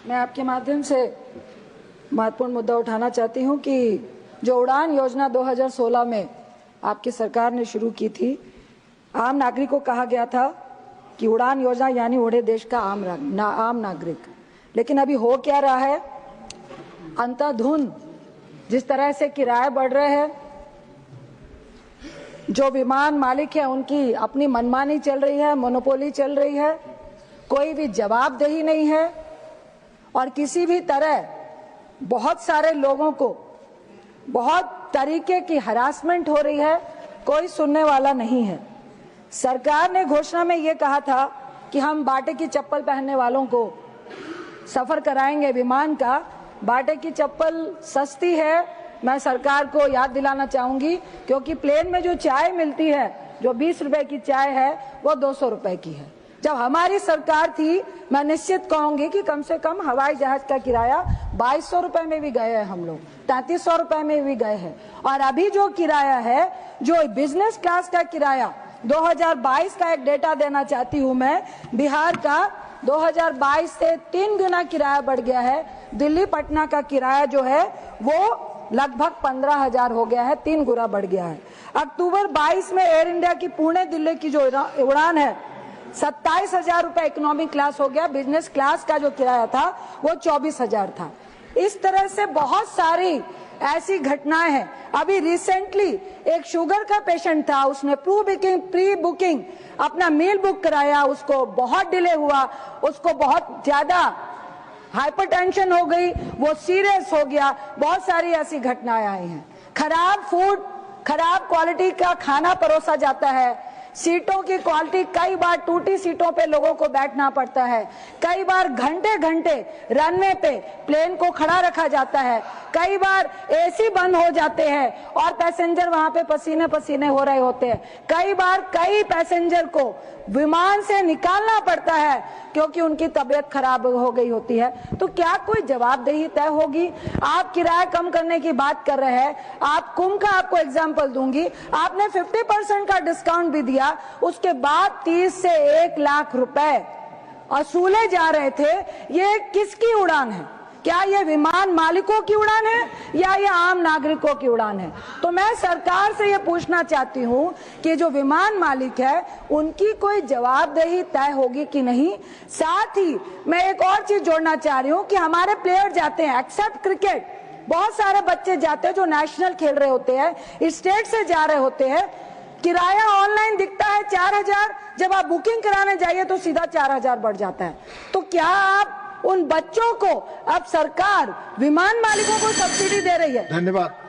मैं आपके माध्यम से महत्वपूर्ण मुद्दा उठाना चाहती हूं कि जो उड़ान योजना 2016 में आपकी सरकार ने शुरू की थी, आम नागरिक को कहा गया था कि उड़ान योजना यानी उड़े देश का आम नागरिक। लेकिन अभी हो क्या रहा है, अंधाधुंध जिस तरह से किराए बढ़ रहे हैं, जो विमान मालिक है उनकी अपनी मनमानी चल रही है, मोनोपोली चल रही है, कोई भी जवाबदेही नहीं है और किसी भी तरह बहुत सारे लोगों को बहुत तरीके की हरासमेंट हो रही है, कोई सुनने वाला नहीं है। सरकार ने घोषणा में ये कहा था कि हम बाटे की चप्पल पहनने वालों को सफर कराएंगे विमान का। बाटे की चप्पल सस्ती है, मैं सरकार को याद दिलाना चाहूंगी, क्योंकि प्लेन में जो चाय मिलती है, जो 20 रुपए की चाय है, वो 200 रुपए की है। जब हमारी सरकार थी, मैं निश्चित कहूंगी कि कम से कम हवाई जहाज का किराया 2200 रुपए में भी गए हैं, हम लोग 3300 रुपए में भी गए हैं। और अभी जो किराया है, जो बिजनेस क्लास का किराया 2022 का एक डेटा देना चाहती हूं मैं, बिहार का 2022 से 3 गुना किराया बढ़ गया है। दिल्ली पटना का किराया जो है वो लगभग 15,000 हो गया है, 3 गुना बढ़ गया है। अक्टूबर 22 में एयर इंडिया की पुणे दिल्ली की जो उड़ान है 27,000 रुपए इकोनॉमिक क्लास हो गया, बिजनेस क्लास का जो किराया था वो 24,000 था। इस तरह से बहुत सारी ऐसी घटनाएं हैं। अभी रिसेंटली एक शुगर का पेशेंट था, उसने प्री बुकिंग अपना मील बुक कराया, उसको बहुत डिले हुआ, उसको बहुत ज्यादा हाइपरटेंशन हो गई, वो सीरियस हो गया। बहुत सारी ऐसी घटनाएं आई हैं। खराब फूड, खराब क्वालिटी का खाना परोसा जाता है, सीटों की क्वालिटी, कई बार टूटी सीटों पे लोगों को बैठना पड़ता है, कई बार घंटे घंटे रनवे पे प्लेन को खड़ा रखा जाता है, कई बार एसी बंद हो जाते हैं और पैसेंजर वहां पे पसीने पसीने हो रहे होते हैं। कई बार कई पैसेंजर को विमान से निकालना पड़ता है क्योंकि उनकी तबीयत खराब हो गई होती है। तो क्या कोई जवाबदेही तय होगी? आप किराया कम करने की बात कर रहे हैं, आप कुंभ का आपको एग्जाम्पल दूंगी, आपने 50% का डिस्काउंट भी दिया, उसके बाद 30 से 1 लाख रुपए वसूले जा रहे थे। ये किसकी उड़ान है? क्या ये विमान मालिकों की उड़ान है या ये आम नागरिकों की उड़ान है? तो मैं सरकार से ये पूछना चाहती हूँ कि जो विमान मालिक है उनकी कोई जवाबदेही तय होगी कि नहीं। साथ ही मैं एक और चीज जोड़ना चाह रही हूँ कि हमारे प्लेयर जाते हैं, एक्सेप्ट क्रिकेट, बहुत सारे बच्चे जाते हैं जो नेशनल खेल रहे होते हैं, स्टेट से जा रहे होते हैं, किराया ऑनलाइन दिखता है 4,000, जब आप बुकिंग कराने जाइए तो सीधा 4,000 बढ़ जाता है। तो क्या आप उन बच्चों को, अब सरकार विमान मालिकों को सब्सिडी दे रही है? धन्यवाद।